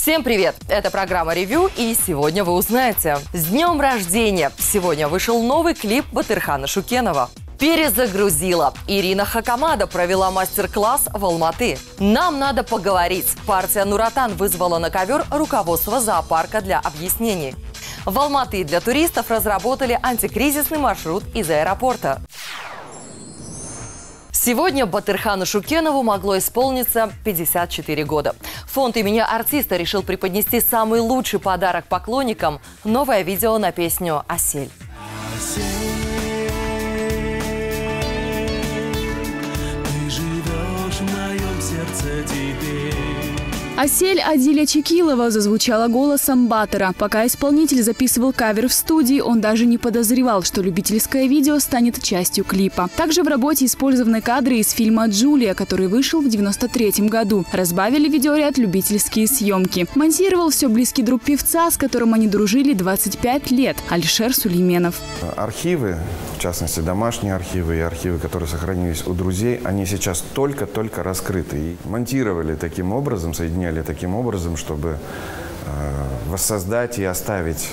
Всем привет! Это программа «Ревью», и сегодня вы узнаете. С днем рождения! Сегодня вышел новый клип Батырхана Шукенова. Перезагрузила. Ирина Хакамада провела мастер-класс в Алматы. Нам надо поговорить. Партия «Нур-Отан» вызвала на ковер руководство зоопарка для объяснений. В Алматы для туристов разработали антикризисный маршрут из аэропорта. Сегодня Батырхану Шукенову могло исполниться 54 года. Фонд имени артиста решил преподнести самый лучший подарок поклонникам – новое видео на песню «Асель». «Асель» Адиля Чекилова зазвучала голосом Батыра. Пока исполнитель записывал кавер в студии, он даже не подозревал, что любительское видео станет частью клипа. Также в работе использованы кадры из фильма «Джулия», который вышел в 1993 году. Разбавили видеоряд любительские съемки. Монтировал все близкий друг певца, с которым они дружили 25 лет – Алишер Сулейменов. Архивы, в частности домашние архивы и архивы, которые сохранились у друзей, они сейчас только-только раскрыты. И монтировали таким образом, соединяли таким образом, чтобы воссоздать и оставить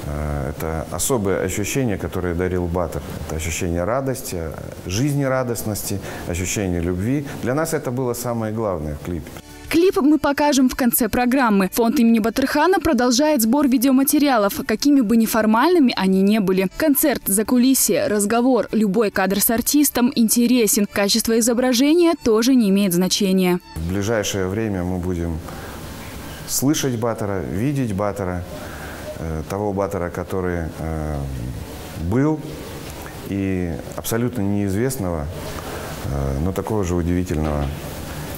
это особое ощущение, которое дарил Батыр. Это ощущение радости, жизнерадостности, ощущение любви. Для нас это было самое главное в клипе. Клип мы покажем в конце программы. Фонд имени Батырхана продолжает сбор видеоматериалов, какими бы неформальными они не были. Концерт, закулисье, разговор, любой кадр с артистом интересен. Качество изображения тоже не имеет значения. В ближайшее время мы будем слышать Батыра, видеть Батыра, того Батыра, который был, и абсолютно неизвестного, но такого же удивительного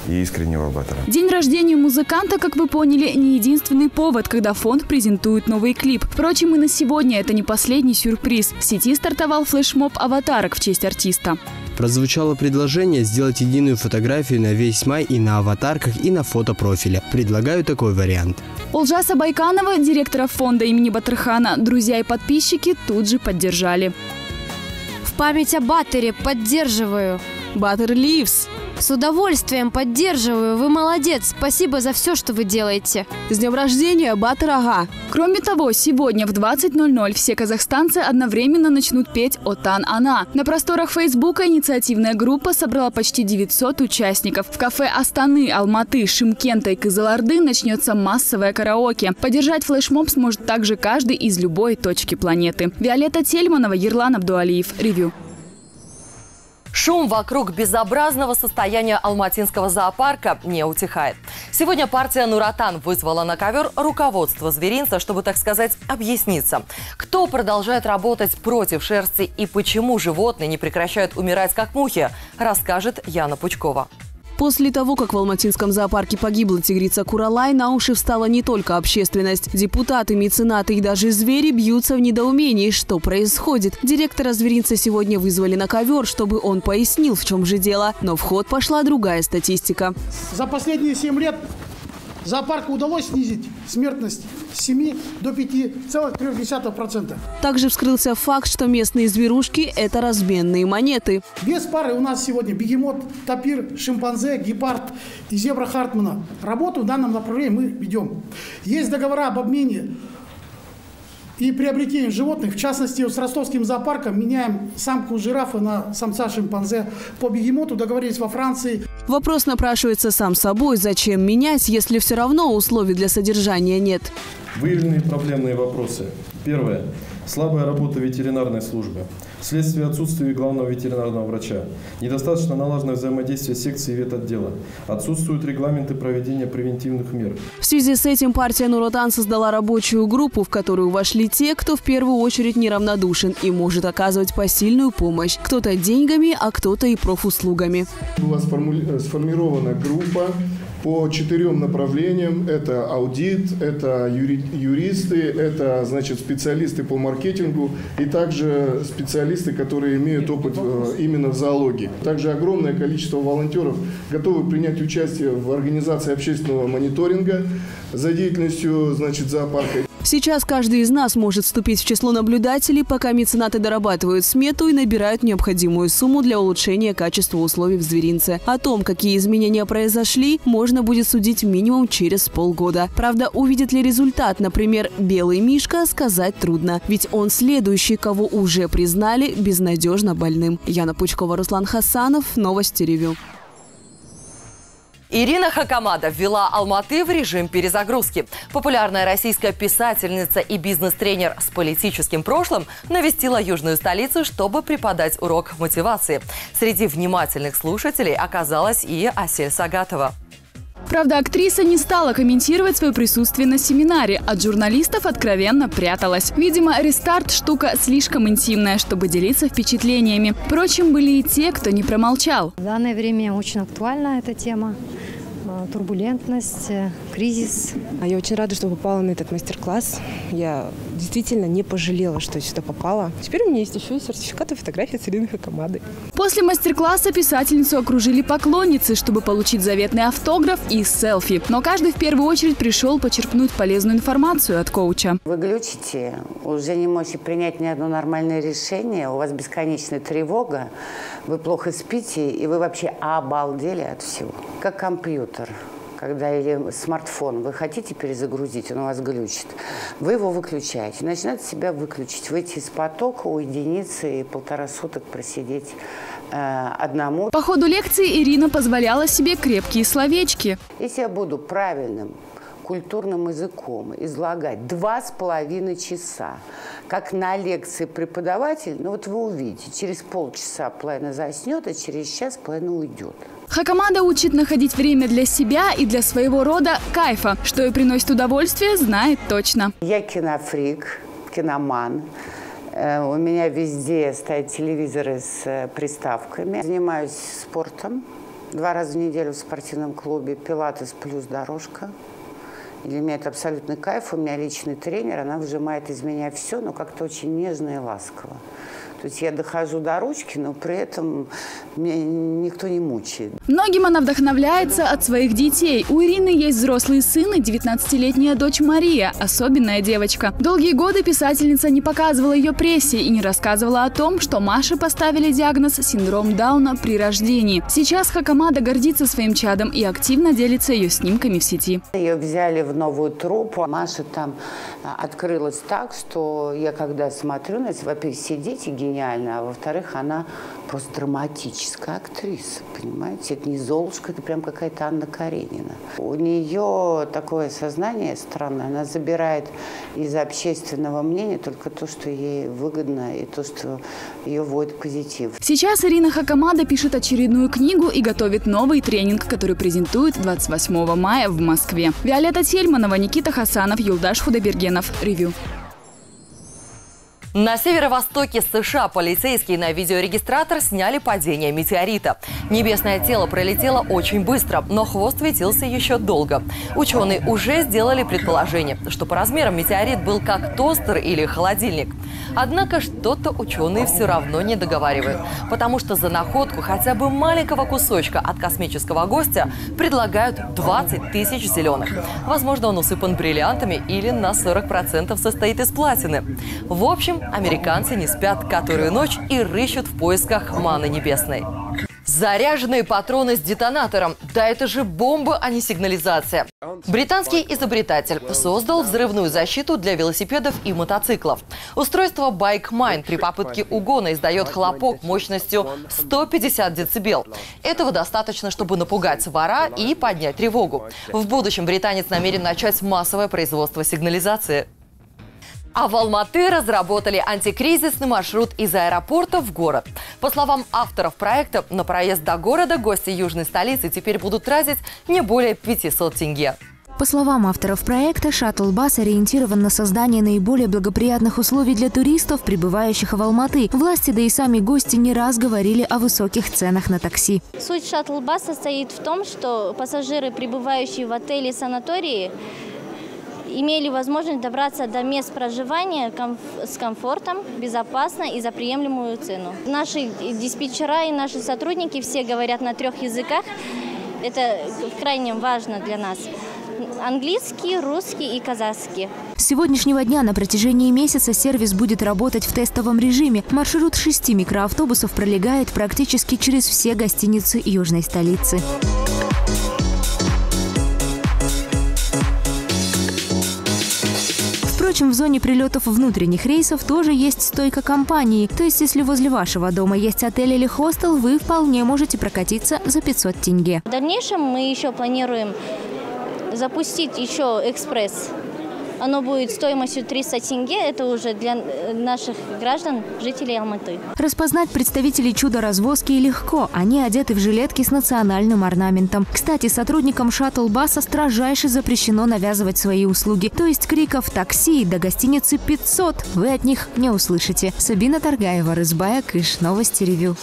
и искреннего Батыра. День рождения музыканта, как вы поняли, не единственный повод, когда фонд презентует новый клип. Впрочем, и на сегодня это не последний сюрприз. В сети стартовал флешмоб аватарок в честь артиста. Прозвучало предложение сделать единую фотографию на весь май и на аватарках, и на фотопрофиле. Предлагаю такой вариант. Олжаса Байканова, директора фонда имени Батырхана, друзья и подписчики тут же поддержали. В память о Батыре поддерживаю. Батыр Ливс. С удовольствием поддерживаю. Вы молодец. Спасибо за все, что вы делаете. С днем рождения, Батыр Ага. Кроме того, сегодня в 20:00 все казахстанцы одновременно начнут петь «Отан Ана». На просторах Фейсбука инициативная группа собрала почти 900 участников. В кафе Астаны, Алматы, Шымкента и Кызылорды начнется массовое караоке. Поддержать флешмоб сможет также каждый из любой точки планеты. Виолетта Тельманова, Ерлан Абдуалиев. Ревью. Шум вокруг безобразного состояния алматинского зоопарка не утихает. Сегодня партия «Нур-Отан» вызвала на ковер руководство зверинца, чтобы, так сказать, объясниться. Кто продолжает работать против шерсти и почему животные не прекращают умирать как мухи, расскажет Яна Пучкова. После того, как в алматинском зоопарке погибла тигрица Куралай, на уши встала не только общественность. Депутаты, меценаты и даже звери бьются в недоумении, что происходит. Директора зверинца сегодня вызвали на ковер, чтобы он пояснил, в чем же дело. Но в ход пошла другая статистика. За последние 7 лет зоопарку удалось снизить смертность с 7 до 5,3%. Также вскрылся факт, что местные зверушки – это разменные монеты. Без пары у нас сегодня бегемот, тапир, шимпанзе, гепард и зебра Хартмана. Работу в данном направлении мы ведем. Есть договора об обмене и приобретении животных. В частности, с ростовским зоопарком меняем самку жирафа на самца шимпанзе. По бегемоту договорились во Франции. Вопрос напрашивается сам собой. Зачем менять, если все равно условий для содержания нет? Выявлены проблемные вопросы. Первое. Слабая работа ветеринарной службы. Вследствие отсутствия главного ветеринарного врача. Недостаточно налаженное взаимодействие секции и ветотдела. Отсутствуют регламенты проведения превентивных мер. В связи с этим партия «Нур-Отан» создала рабочую группу, в которую вошли те, кто в первую очередь неравнодушен и может оказывать посильную помощь. Кто-то деньгами, а кто-то и профуслугами. Была сформирована группа по 4 направлениям. Это аудит, это юристы, это, специалисты по маркетингу и также специалисты, которые имеют опыт именно в зоологии. Также огромное количество волонтеров готовы принять участие в организации общественного мониторинга за деятельностью, зоопарка. Сейчас каждый из нас может вступить в число наблюдателей, пока меценаты дорабатывают смету и набирают необходимую сумму для улучшения качества условий в зверинце. О том, какие изменения произошли, можно можно будет судить минимум через полгода. Правда, увидит ли результат, например, «Белый мишка», сказать трудно. Ведь он следующий, кого уже признали безнадежно больным. Яна Пучкова, Руслан Хасанов, Новости Ревью. Ирина Хакамада ввела Алматы в режим перезагрузки. Популярная российская писательница и бизнес-тренер с политическим прошлым навестила южную столицу, чтобы преподать урок мотивации. Среди внимательных слушателей оказалась и Асель Сагатова. Правда, актриса не стала комментировать свое присутствие на семинаре. От журналистов откровенно пряталась. Видимо, рестарт – штука слишком интимная, чтобы делиться впечатлениями. Впрочем, были и те, кто не промолчал. В данное время очень актуальна эта тема. Турбулентность, кризис. Я очень рада, что попала на этот мастер-класс. Я действительно не пожалела, что я сюда попала. Теперь у меня есть еще и сертификат и фотография с Ириной Хакамадой. После мастер-класса писательницу окружили поклонницы, чтобы получить заветный автограф и селфи. Но каждый в первую очередь пришел почерпнуть полезную информацию от коуча. Вы глючите, уже не можете принять ни одно нормальное решение, у вас бесконечная тревога, вы плохо спите, и вы вообще обалдели от всего. Как компьютер. Когда или смартфон вы хотите перезагрузить, он у вас глючит, вы его выключаете, начинаете себя выключить, выйти из потока, уединиться и 1,5 суток просидеть одному. По ходу лекции Ирина позволяла себе крепкие словечки. Если я буду правильным культурным языком излагать 2,5 часа, как на лекции преподаватель, ну вот вы увидите, через полчаса половина заснет, а через час половина уйдет. Хакамада учит находить время для себя и для своего рода кайфа. Что ей приносит удовольствие, знает точно. Я кинофрик, киноман. У меня везде стоят телевизоры с приставками. Занимаюсь спортом 2 раза в неделю в спортивном клубе. Пилатес плюс дорожка. И для меня это абсолютный кайф. У меня личный тренер, она выжимает из меня все, но как-то очень нежно и ласково. То есть я дохожу до ручки, но при этом меня никто не мучает. Многим она вдохновляется от своих детей. У Ирины есть взрослый сын и 19-летняя дочь Мария, особенная девочка. Долгие годы писательница не показывала ее прессе и не рассказывала о том, что Маше поставили диагноз синдром Дауна при рождении. Сейчас Хакамада гордится своим чадом и активно делится ее снимками в сети. Ее взяли в новую труппу. Маша там открылась так, что я когда смотрю на это, во-первых, все дети гениальны, а во-вторых, она просто драматическая актриса, понимаете? Это не Золушка, это прям какая-то Анна Каренина. У нее такое сознание странное, она забирает из общественного мнения только то, что ей выгодно, и то, что ее вводит в позитив. Сейчас Ирина Хакамада пишет очередную книгу и готовит новый тренинг, который презентует 28 мая в Москве. Виолетта Тельманова, Никита Хасанов, Юлдаш Худайбергенов. Ревью. На северо-востоке США полицейские на видеорегистратор сняли падение метеорита. Небесное тело пролетело очень быстро, но хвост светился еще долго. Ученые уже сделали предположение, что по размерам метеорит был как тостер или холодильник. Однако что-то ученые все равно не договаривают, потому что за находку хотя бы маленького кусочка от космического гостя предлагают 20 тысяч зеленых. Возможно, он усыпан бриллиантами или на 40% состоит из платины. В общем, американцы не спят которую ночь и рыщут в поисках маны небесной. Заряженные патроны с детонатором. Да это же бомба, а не сигнализация. Британский изобретатель создал взрывную защиту для велосипедов и мотоциклов. Устройство Bike Mine при попытке угона издает хлопок мощностью 150 децибел. Этого достаточно, чтобы напугать вора и поднять тревогу. В будущем британец намерен начать массовое производство сигнализации. А в Алматы разработали антикризисный маршрут из аэропорта в город. По словам авторов проекта, на проезд до города гости южной столицы теперь будут тратить не более 500 тенге. По словам авторов проекта, шаттл-бас ориентирован на создание наиболее благоприятных условий для туристов, прибывающих в Алматы. Власти, да и сами гости не раз говорили о высоких ценах на такси. Суть шаттл-бас состоит в том, что пассажиры, прибывающие в отели и санатории, имели возможность добраться до мест проживания с комфортом, безопасно и за приемлемую цену. Наши диспетчера и наши сотрудники все говорят на 3 языках. Это крайне важно для нас. Английский, русский и казахский. С сегодняшнего дня на протяжении месяца сервис будет работать в тестовом режиме. Маршрут 6 микроавтобусов пролегает практически через все гостиницы южной столицы. Впрочем, в зоне прилетов внутренних рейсов тоже есть стойка компании. То есть, если возле вашего дома есть отель или хостел, вы вполне можете прокатиться за 500 тенге. В дальнейшем мы еще планируем запустить еще экспресс. Оно будет стоимостью 300 тенге. Это уже для наших граждан, жителей Алматы. Распознать представителей чудо-развозки легко. Они одеты в жилетки с национальным орнаментом. Кстати, сотрудникам шаттл-баса строжайше запрещено навязывать свои услуги. То есть криков «такси» до гостиницы 500 вы от них не услышите. Сабина Таргаева, Рызбая Кыш, Новости Ревью.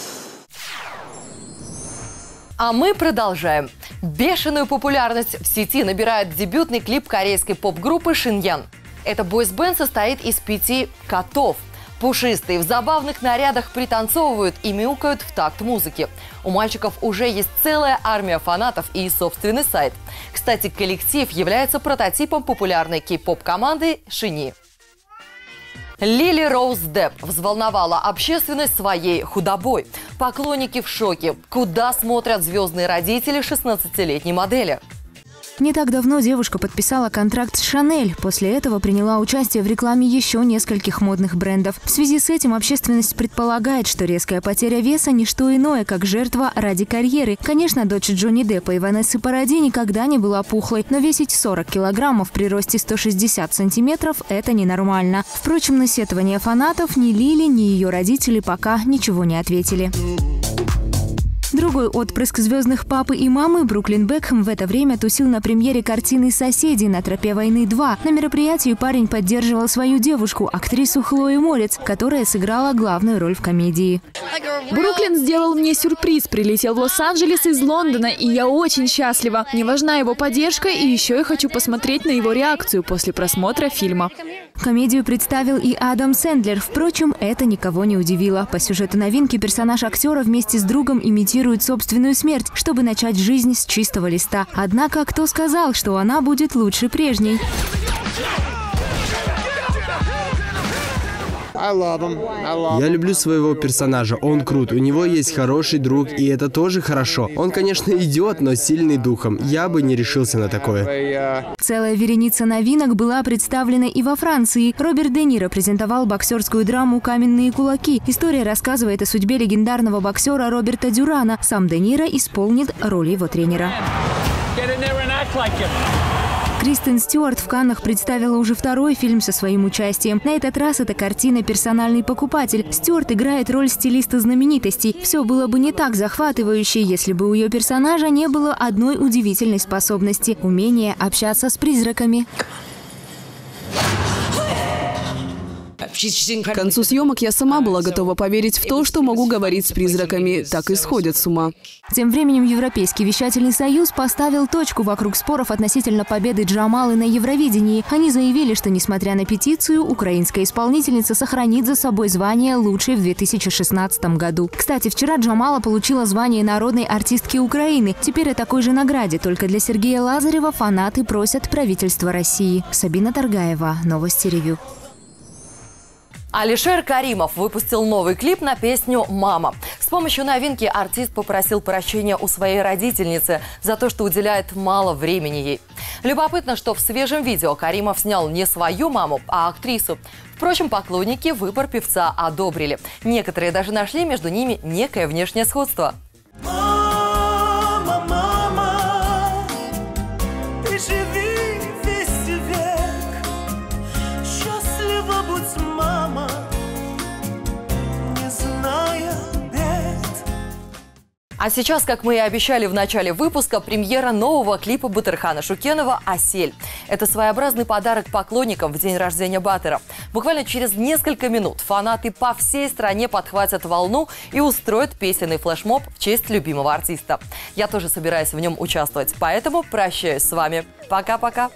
А мы продолжаем. Бешеную популярность в сети набирает дебютный клип корейской поп-группы Шиньян. Эта бойс-бенд состоит из 5 котов. Пушистые в забавных нарядах пританцовывают и мяукают в такт музыки. У мальчиков уже есть целая армия фанатов и собственный сайт. Кстати, коллектив является прототипом популярной кей-поп-команды Шини. Лили Роуз Депп взволновала общественность своей худобой. Поклонники в шоке. Куда смотрят звездные родители 16-летней модели? Не так давно девушка подписала контракт с Шанель. После этого приняла участие в рекламе еще нескольких модных брендов. В связи с этим общественность предполагает, что резкая потеря веса – не что иное, как жертва ради карьеры. Конечно, дочь Джонни Деппа и Ванессы Паради никогда не была пухлой, но весить 40 килограммов при росте 160 сантиметров – это ненормально. Впрочем, на сетование фанатов ни Лили, ни ее родители пока ничего не ответили. Другой отпрыск звездных папы и мамы, Бруклин Бекхэм, в это время тусил на премьере картины «Соседи» на тропе войны 2. На мероприятии парень поддерживал свою девушку, актрису Хлою Морец, которая сыграла главную роль в комедии. Бруклин сделал мне сюрприз, прилетел в Лос-Анджелес из Лондона, и я очень счастлива. Мне важна его поддержка, и еще я хочу посмотреть на его реакцию после просмотра фильма. Комедию представил и Адам Сэндлер. Впрочем, это никого не удивило. По сюжету новинки персонаж актера вместе с другом имитирует собственную смерть, чтобы начать жизнь с чистого листа. Однако, кто сказал, что она будет лучше прежней? Я люблю своего персонажа, он крут, у него есть хороший друг, и это тоже хорошо. Он, конечно, идиот, но сильный духом. Я бы не решился на такое. Целая вереница новинок была представлена и во Франции. Роберт Де Ниро презентовал боксерскую драму «Каменные кулаки». История рассказывает о судьбе легендарного боксера Роберта Дюрана. Сам Де Ниро исполнит роль его тренера. Кристен Стюарт в Каннах представила уже второй фильм со своим участием. На этот раз это картина «Персональный покупатель». Стюарт играет роль стилиста знаменитостей. Все было бы не так захватывающе, если бы у ее персонажа не было одной удивительной способности – умения общаться с призраками. К концу съемок я сама была готова поверить в то, что могу говорить с призраками. Так и сходят с ума. Тем временем Европейский вещательный союз поставил точку вокруг споров относительно победы Джамалы на Евровидении. Они заявили, что, несмотря на петицию, украинская исполнительница сохранит за собой звание лучшей в 2016 году. Кстати, вчера Джамала получила звание народной артистки Украины. Теперь о такой же награде, только для Сергея Лазарева, фанаты просят правительство России. Сабина Таргаева, Новости Ревью. Алишер Каримов выпустил новый клип на песню «Мама». С помощью новинки артист попросил прощения у своей родительницы за то, что уделяет мало времени ей. Любопытно, что в свежем видео Каримов снял не свою маму, а актрису. Впрочем, поклонники выбор певца одобрили. Некоторые даже нашли между ними некое внешнее сходство. Мама, мама, ты живи весь век, счастлива будь, мама, не зная бед. А сейчас, как мы и обещали в начале выпуска, премьера нового клипа Батырхана Шукенова «Асель». Это своеобразный подарок поклонникам в день рождения Батыра. Буквально через несколько минут фанаты по всей стране подхватят волну и устроят песенный флешмоб в честь любимого артиста. Я тоже собираюсь в нем участвовать, поэтому прощаюсь с вами. Пока-пока!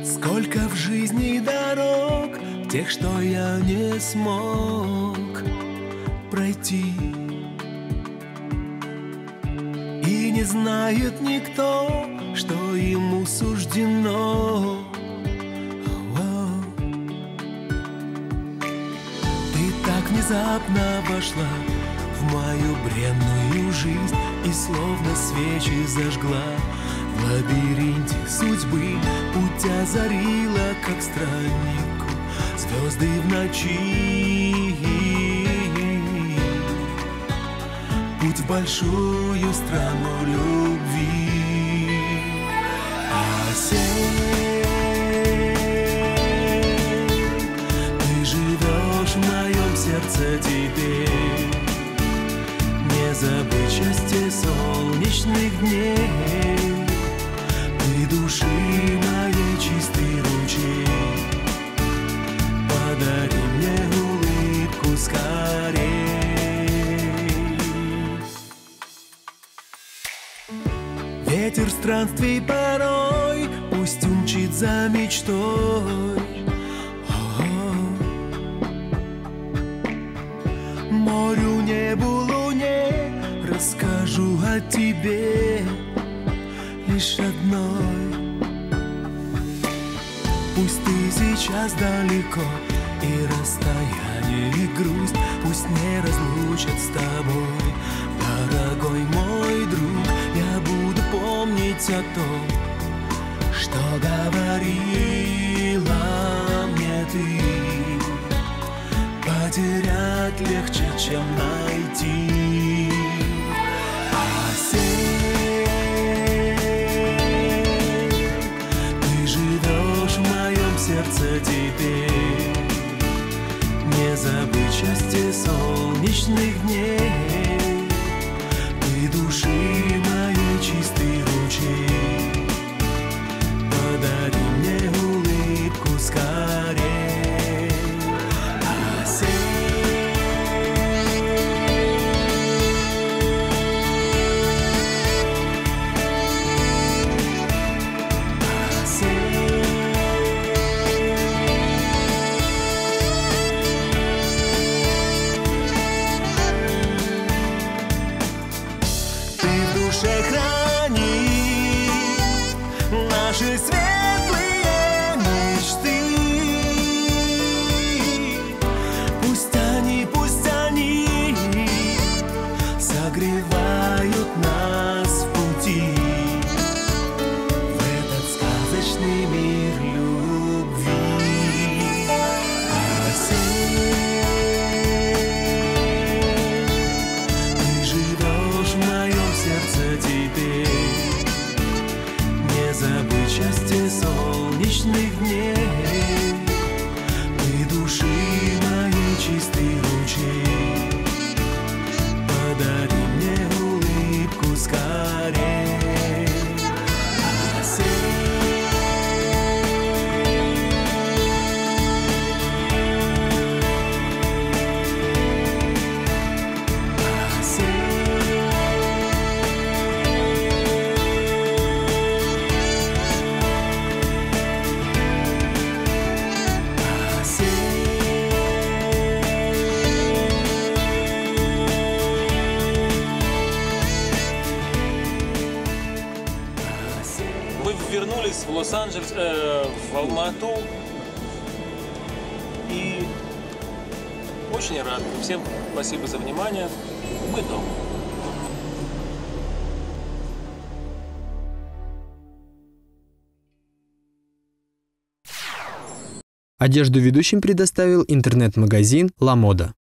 Сколько в жизни дорог, тех, что я не смог пройти. не знает никто, что ему суждено. Ты так внезапно вошла в мою бренную жизнь и словно свечи зажгла. В лабиринте судьбы путь озарила, как страннику, звезды в ночи. Путь в большую страну любви. Осень, ты живешь в моем сердце теперь. Не забыть счастье солнечных дней. Ты души моей чистый ручей. Подари мне улыбку скорей. Ветер странствий порой пусть умчит за мечтой. Морю, небу, луне расскажу о тебе лишь одной. Пусть ты сейчас далеко, и расстояние, и грусть пусть не разлучат с тобой. Дорогой мой друг, я буду помнить о том, что говорила мне ты. Потерять легче, чем найти. Осень, ты живешь в моем сердце теперь. Не забыть счастье солнечных дней. Ты души моей чистый ручей. Подари мне улыбку скорей. Наши светлые мечты, пусть они согревают нас в пути, в этот сказочный мир любви. Осень, ты живешь в моем сердце теперь. Не забыть счастье солнечных дней. Ты души моей чистый ручей. Подари мне улыбку скорей. Осень, вернулись в Лос-Анджелес, в Алмату, и очень рад. Всем спасибо за внимание. Мы дома. Одежду ведущим предоставил интернет-магазин «Ла Мода».